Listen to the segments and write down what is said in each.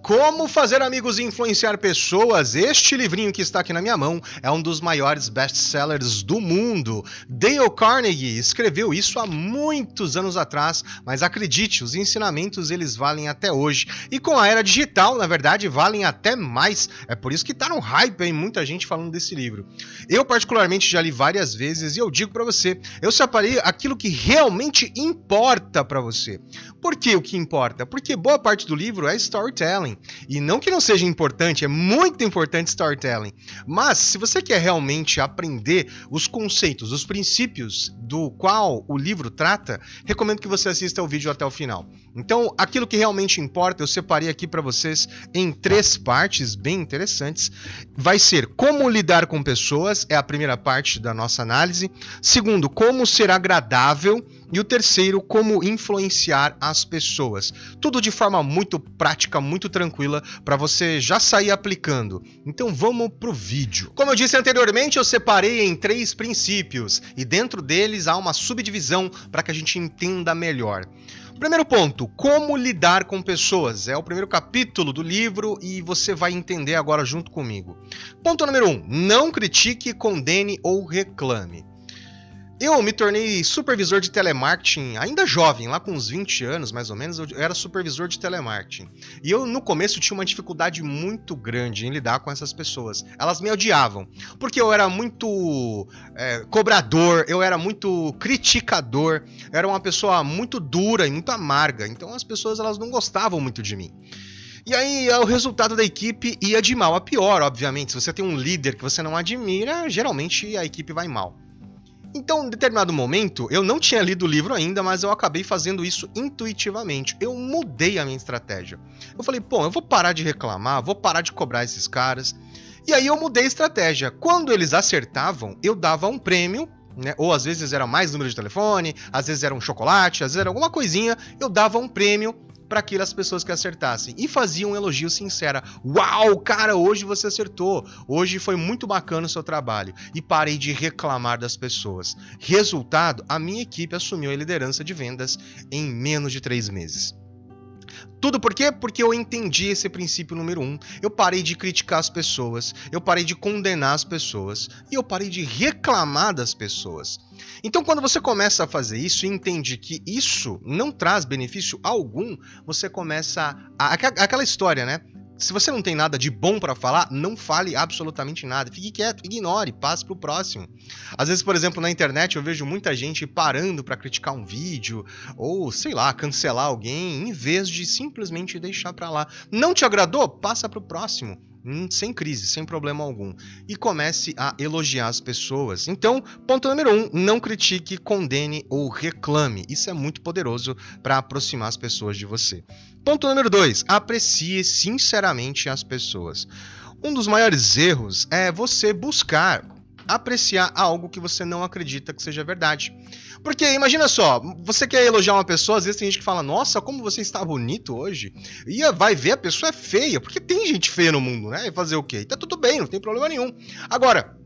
Como Fazer Amigos e Influenciar Pessoas. Este livrinho que está aqui na minha mão é um dos maiores best-sellers do mundo. Dale Carnegie escreveu isso há muitos anos atrás, mas acredite, os ensinamentos eles valem até hoje. E com a era digital, na verdade, valem até mais. É por isso que tá no hype aí, muita gente falando desse livro. Eu particularmente já li várias vezes e eu digo para você, eu separei aquilo que realmente importa para você. Por que o que importa? Porque boa parte do livro é storytelling. E não que não seja importante, é muito importante storytelling. Mas, se você quer realmente aprender os conceitos, os princípios do qual o livro trata, recomendo que você assista o vídeo até o final. Então, aquilo que realmente importa, eu separei aqui para vocês em 3 partes bem interessantes. Vai ser como lidar com pessoas, é a primeira parte da nossa análise. Segundo, como ser agradável. E o terceiro, como influenciar as pessoas. Tudo de forma muito prática, muito tranquila, para você já sair aplicando. Então vamos pro vídeo. Como eu disse anteriormente, eu separei em 3 princípios. E dentro deles há uma subdivisão para que a gente entenda melhor. Primeiro ponto, como lidar com pessoas. É o primeiro capítulo do livro e você vai entender agora junto comigo. Ponto número 1, não critique, condene ou reclame. Eu me tornei supervisor de telemarketing ainda jovem, lá com uns 20 anos mais ou menos, eu era supervisor de telemarketing. E eu no começo tinha uma dificuldade muito grande em lidar com essas pessoas. Elas me odiavam, porque eu era muito cobrador, eu era muito criticador, eu era uma pessoa muito dura e muito amarga, então as pessoas elas não gostavam muito de mim. E aí o resultado da equipe ia de mal a pior, obviamente. Se você tem um líder que você não admira, geralmente a equipe vai mal. Então, em determinado momento, eu não tinha lido o livro ainda, mas eu acabei fazendo isso intuitivamente. Eu mudei a minha estratégia. Eu falei, pô, eu vou parar de reclamar, vou parar de cobrar esses caras. E aí eu mudei a estratégia. Quando eles acertavam, eu dava um prêmio, né? Ou às vezes era mais número de telefone, às vezes era um chocolate, às vezes era alguma coisinha, eu dava um prêmio para aquelas pessoas que acertassem. E fazia um elogio sincero. Uau, cara, hoje você acertou. Hoje foi muito bacana o seu trabalho. E parei de reclamar das pessoas. Resultado, a minha equipe assumiu a liderança de vendas em menos de 3 meses. Tudo por quê? Porque eu entendi esse princípio número 1. Eu parei de criticar as pessoas, eu parei de condenar as pessoas e eu parei de reclamar das pessoas. Então, quando você começa a fazer isso e entende que isso não traz benefício algum, você começa aquela história, né? Se você não tem nada de bom para falar, não fale absolutamente nada. Fique quieto, ignore, passe pro próximo. Às vezes, por exemplo, na internet eu vejo muita gente parando para criticar um vídeo ou, sei lá, cancelar alguém em vez de simplesmente deixar para lá. Não te agradou? Passa pro próximo. Sem crise, sem problema algum. E comece a elogiar as pessoas. Então, ponto número 1, não critique, condene ou reclame. Isso é muito poderoso para aproximar as pessoas de você. Ponto número 2, aprecie sinceramente as pessoas. Um dos maiores erros é você buscar apreciar algo que você não acredita que seja verdade. Porque imagina só, você quer elogiar uma pessoa, às vezes tem gente que fala, nossa, como você está bonito hoje. E vai ver, a pessoa é feia, porque tem gente feia no mundo, né? E fazer o quê? Tá tudo bem, não tem problema nenhum. Agora,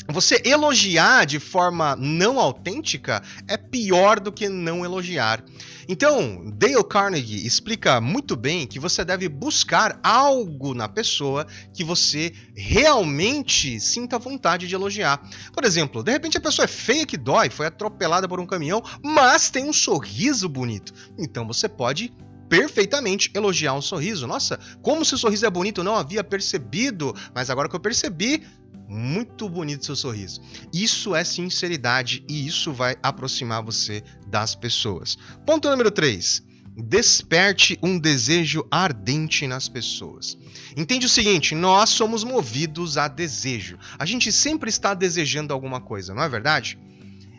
você elogiar de forma não autêntica é pior do que não elogiar. Então, Dale Carnegie explica muito bem que você deve buscar algo na pessoa que você realmente sinta vontade de elogiar. Por exemplo, de repente a pessoa é feia que dói, foi atropelada por um caminhão, mas tem um sorriso bonito. Então você pode perfeitamente elogiar um sorriso. Nossa, como seu sorriso é bonito, eu não havia percebido, mas agora que eu percebi, muito bonito seu sorriso. Isso é sinceridade e isso vai aproximar você das pessoas. Ponto número 3. Desperte um desejo ardente nas pessoas. Entende o seguinte, nós somos movidos a desejo. A gente sempre está desejando alguma coisa, não é verdade?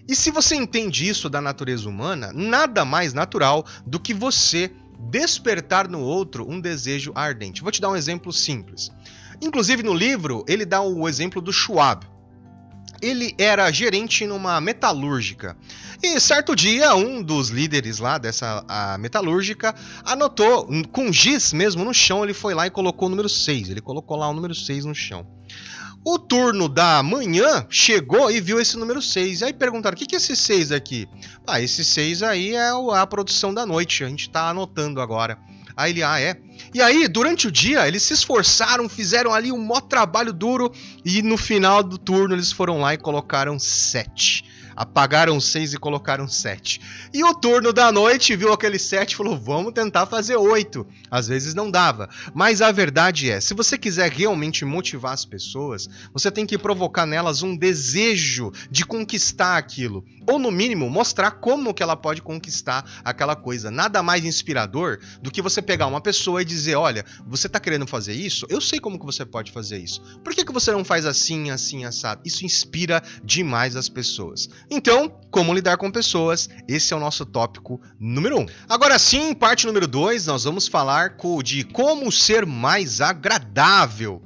E se você entende isso da natureza humana, nada mais natural do que você despertar no outro um desejo ardente. Vou te dar um exemplo simples. Inclusive no livro, ele dá o exemplo do Schwab. Ele era gerente numa metalúrgica. E certo dia, um dos líderes lá dessa metalúrgica anotou, com giz mesmo no chão, ele foi lá e colocou o número 6. Ele colocou lá o número 6 no chão. O turno da manhã chegou e viu esse número 6. E aí perguntaram, o que é esse 6 aqui? Esse 6 aí é a produção da noite, a gente está anotando agora. Aí ele, é? E aí, durante o dia, eles se esforçaram, fizeram ali um maior trabalho duro e no final do turno eles foram lá e colocaram 7. Apagaram 6 e colocaram 7. E o turno da noite viu aquele 7 e falou, vamos tentar fazer 8. Às vezes não dava. Mas a verdade é, se você quiser realmente motivar as pessoas, você tem que provocar nelas um desejo de conquistar aquilo. Ou no mínimo, mostrar como que ela pode conquistar aquela coisa. Nada mais inspirador do que você pegar uma pessoa e dizer, olha, você tá querendo fazer isso? Eu sei como que você pode fazer isso. Por que você não faz assim, assim, assado? Isso inspira demais as pessoas. Então, como lidar com pessoas, esse é o nosso tópico número 1. Agora sim, parte número 2, nós vamos falar de como ser mais agradável.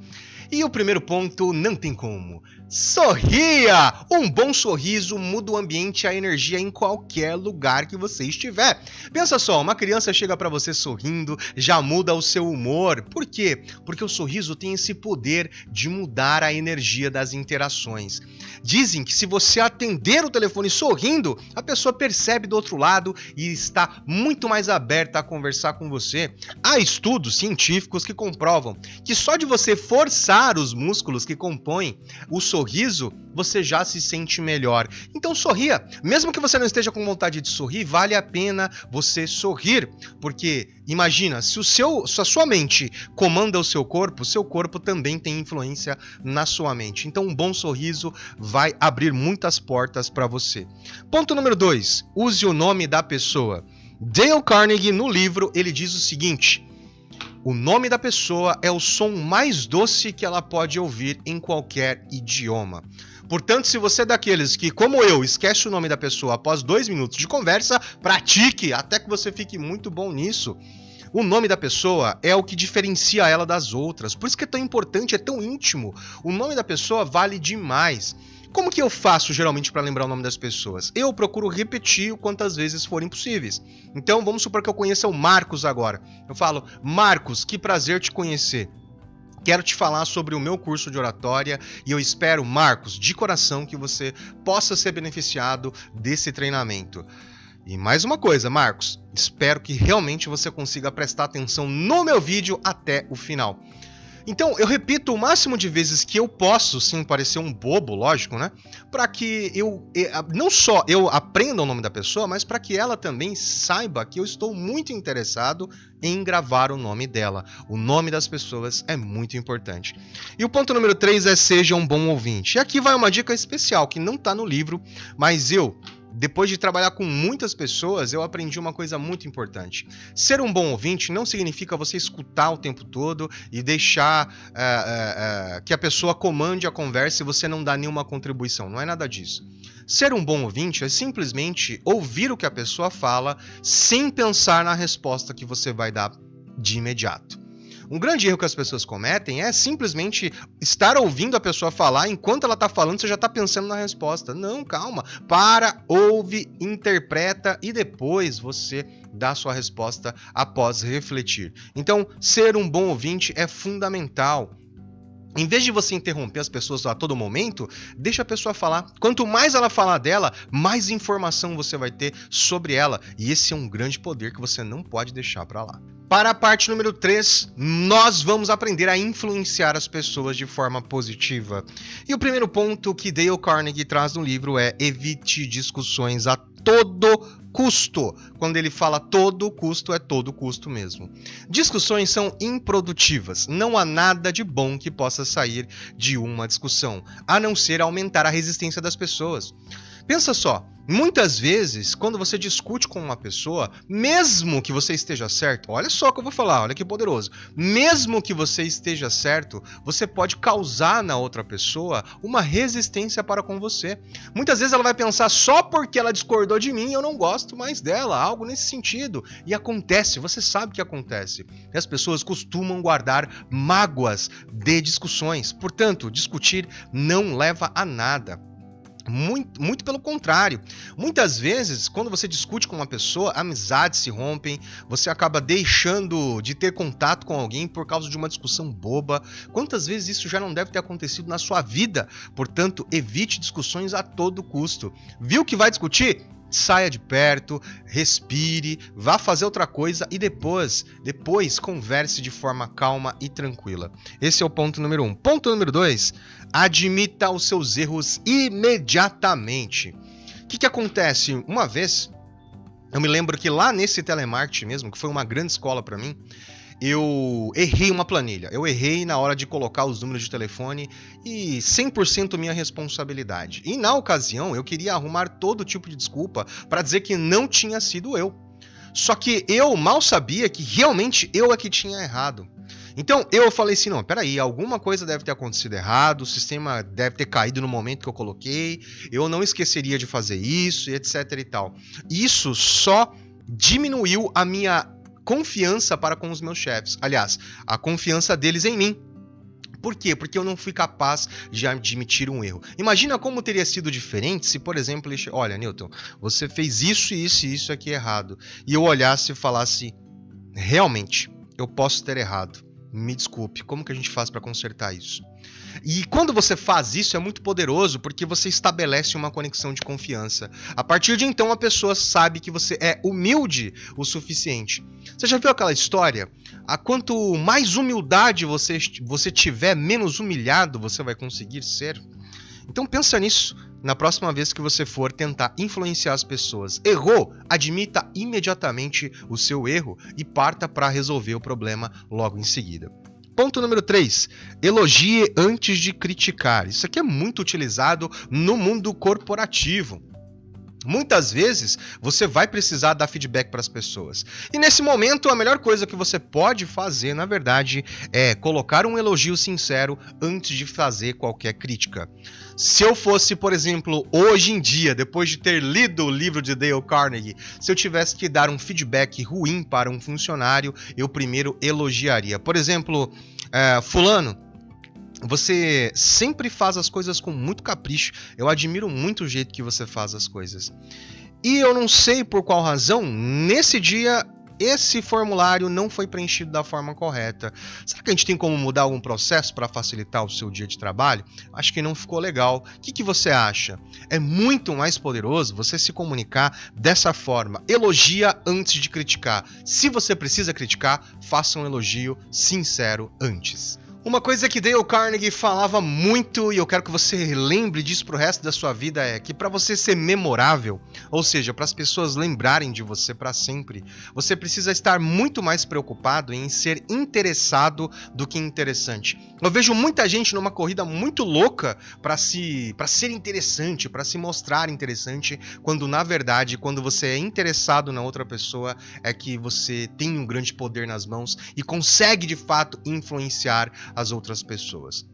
E o primeiro ponto, não tem como. Sorria! Um bom sorriso muda o ambiente e a energia em qualquer lugar que você estiver. Pensa só, uma criança chega pra você sorrindo, já muda o seu humor. Por quê? Porque o sorriso tem esse poder de mudar a energia das interações. Dizem que se você atender o telefone sorrindo, a pessoa percebe do outro lado e está muito mais aberta a conversar com você. Há estudos científicos que comprovam que só de você forçar os músculos que compõem o sorriso, você já se sente melhor. Então sorria. Mesmo que você não esteja com vontade de sorrir, vale a pena você sorrir. Porque imagina, se a sua mente comanda o seu corpo também tem influência na sua mente. Então um bom sorriso vai abrir muitas portas para você. Ponto número 2. Use o nome da pessoa. Dale Carnegie, no livro, ele diz o seguinte: o nome da pessoa é o som mais doce que ela pode ouvir em qualquer idioma. Portanto, se você é daqueles que, como eu, esquece o nome da pessoa após 2 minutos de conversa, pratique até que você fique muito bom nisso. O nome da pessoa é o que diferencia ela das outras. Por isso que é tão importante, é tão íntimo. O nome da pessoa vale demais. Como que eu faço geralmente para lembrar o nome das pessoas? Eu procuro repetir o quantas vezes forem possíveis. Então vamos supor que eu conheça o Marcos agora. Eu falo, Marcos, que prazer te conhecer. Quero te falar sobre o meu curso de oratória e eu espero, Marcos, de coração que você possa ser beneficiado desse treinamento. E mais uma coisa, Marcos, espero que realmente você consiga prestar atenção no meu vídeo até o final. Então, eu repito o máximo de vezes que eu posso, sem parecer um bobo, lógico, né? Para que não só eu aprenda o nome da pessoa, mas para que ela também saiba que eu estou muito interessado em gravar o nome dela. O nome das pessoas é muito importante. E o ponto número 3 é seja um bom ouvinte. E aqui vai uma dica especial, que não está no livro, mas depois de trabalhar com muitas pessoas, eu aprendi uma coisa muito importante. Ser um bom ouvinte não significa você escutar o tempo todo e deixar que a pessoa comande a conversa e você não dá nenhuma contribuição. Não é nada disso. Ser um bom ouvinte é simplesmente ouvir o que a pessoa fala sem pensar na resposta que você vai dar de imediato. Um grande erro que as pessoas cometem é simplesmente estar ouvindo a pessoa falar, enquanto ela está falando, você já está pensando na resposta. Não, calma. Para, ouve, interpreta e depois você dá a sua resposta após refletir. Então, ser um bom ouvinte é fundamental. Em vez de você interromper as pessoas a todo momento, deixa a pessoa falar. Quanto mais ela falar dela, mais informação você vai ter sobre ela. E esse é um grande poder que você não pode deixar para lá. Para a parte número 3, nós vamos aprender a influenciar as pessoas de forma positiva. E o primeiro ponto que Dale Carnegie traz no livro é evite discussões a todo custo. Quando ele fala todo custo, é todo custo mesmo. Discussões são improdutivas. Não há nada de bom que possa sair de uma discussão, a não ser aumentar a resistência das pessoas. Pensa só, muitas vezes, quando você discute com uma pessoa, mesmo que você esteja certo, olha só o que eu vou falar, olha que poderoso, mesmo que você esteja certo, você pode causar na outra pessoa uma resistência para com você. Muitas vezes ela vai pensar, só porque ela discordou de mim, eu não gosto mais dela, algo nesse sentido. E acontece, você sabe que acontece. E as pessoas costumam guardar mágoas de discussões, portanto, discutir não leva a nada. Muito pelo contrário. Muitas vezes, quando você discute com uma pessoa, amizades se rompem, você acaba deixando de ter contato com alguém por causa de uma discussão boba. Quantas vezes isso já não deve ter acontecido na sua vida? Portanto, evite discussões a todo custo. Viu que vai discutir? saia de perto, respire, vá fazer outra coisa e depois converse de forma calma e tranquila. Esse é o ponto número 1. Ponto número 2, admita os seus erros imediatamente. O que acontece? Uma vez, eu me lembro que lá nesse telemarketing mesmo, que foi uma grande escola para mim, eu errei uma planilha. Eu errei na hora de colocar os números de telefone e 100% minha responsabilidade. E na ocasião, eu queria arrumar todo tipo de desculpa para dizer que não tinha sido eu. Só que eu mal sabia que realmente eu é que tinha errado. Então eu falei assim, não, peraí, alguma coisa deve ter acontecido errado, o sistema deve ter caído no momento que eu coloquei, eu não esqueceria de fazer isso, e etc e tal. Isso só diminuiu a minha confiança para com os meus chefes. Aliás, a confiança deles em mim. Por quê? Porque eu não fui capaz de admitir um erro. Imagina como teria sido diferente se, por exemplo, ele... Olha, Newton, você fez isso e isso e isso aqui errado. E eu olhasse e falasse, realmente, eu posso ter errado. Me desculpe, como que a gente faz para consertar isso? E quando você faz isso é muito poderoso porque você estabelece uma conexão de confiança. A partir de então a pessoa sabe que você é humilde o suficiente. Você já viu aquela história? Quanto mais humildade você tiver, menos humilhado você vai conseguir ser. Então pensa nisso na próxima vez que você for tentar influenciar as pessoas. Errou? Admita imediatamente o seu erro e parta para resolver o problema logo em seguida. Ponto número 3. Elogie antes de criticar. Isso aqui é muito utilizado no mundo corporativo. Muitas vezes você vai precisar dar feedback para as pessoas. E nesse momento, a melhor coisa que você pode fazer, na verdade, é colocar um elogio sincero antes de fazer qualquer crítica. Se eu fosse, por exemplo, hoje em dia, depois de ter lido o livro de Dale Carnegie, se eu tivesse que dar um feedback ruim para um funcionário, eu primeiro elogiaria. Por exemplo, fulano, você sempre faz as coisas com muito capricho. Eu admiro muito o jeito que você faz as coisas. E eu não sei por qual razão, nesse dia, esse formulário não foi preenchido da forma correta. Será que a gente tem como mudar algum processo para facilitar o seu dia de trabalho? Acho que não ficou legal. O que você acha? É muito mais poderoso você se comunicar dessa forma. Elogia antes de criticar. Se você precisa criticar, faça um elogio sincero antes. Uma coisa que Dale Carnegie falava muito, e eu quero que você lembre disso pro resto da sua vida, é que para você ser memorável, ou seja, para as pessoas lembrarem de você para sempre, você precisa estar muito mais preocupado em ser interessado do que interessante. Eu vejo muita gente numa corrida muito louca para ser interessante, para se mostrar interessante, quando na verdade, quando você é interessado na outra pessoa, é que você tem um grande poder nas mãos e consegue de fato influenciar as outras pessoas.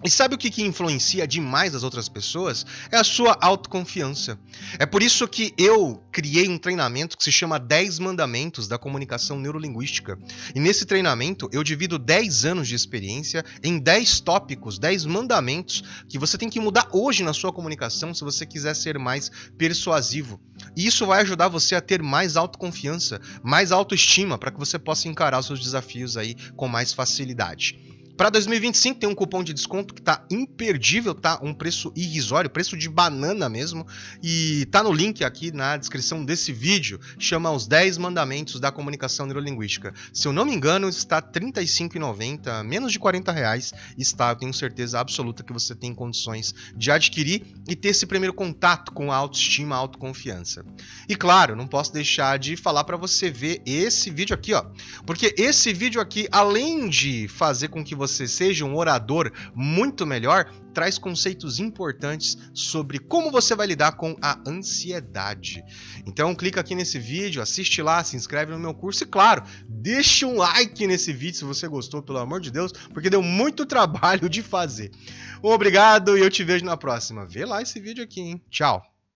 E sabe o que influencia demais as outras pessoas? É a sua autoconfiança. É por isso que eu criei um treinamento que se chama 10 Mandamentos da Comunicação Neurolinguística. E nesse treinamento eu divido 10 anos de experiência em 10 tópicos, 10 mandamentos que você tem que mudar hoje na sua comunicação se você quiser ser mais persuasivo. E isso vai ajudar você a ter mais autoconfiança, mais autoestima, para que você possa encarar os seus desafios aí com mais facilidade. Para 2025 tem um cupom de desconto que tá imperdível, tá? Um preço irrisório, preço de banana mesmo. E tá no link aqui na descrição desse vídeo. Chama Os 10 Mandamentos da Comunicação Neurolinguística. Se eu não me engano, está R$ 35,90, menos de R$40. Está, eu tenho certeza absoluta que você tem condições de adquirir e ter esse primeiro contato com a autoestima, a autoconfiança. E claro, não posso deixar de falar para você ver esse vídeo aqui, ó. Porque esse vídeo aqui, além de fazer com que você seja um orador muito melhor, traz conceitos importantes sobre como você vai lidar com a ansiedade. Então clica aqui nesse vídeo, assiste lá, se inscreve no meu curso e claro, deixa um like nesse vídeo se você gostou, pelo amor de Deus, porque deu muito trabalho de fazer. Obrigado e eu te vejo na próxima. Vê lá esse vídeo aqui, hein? Tchau!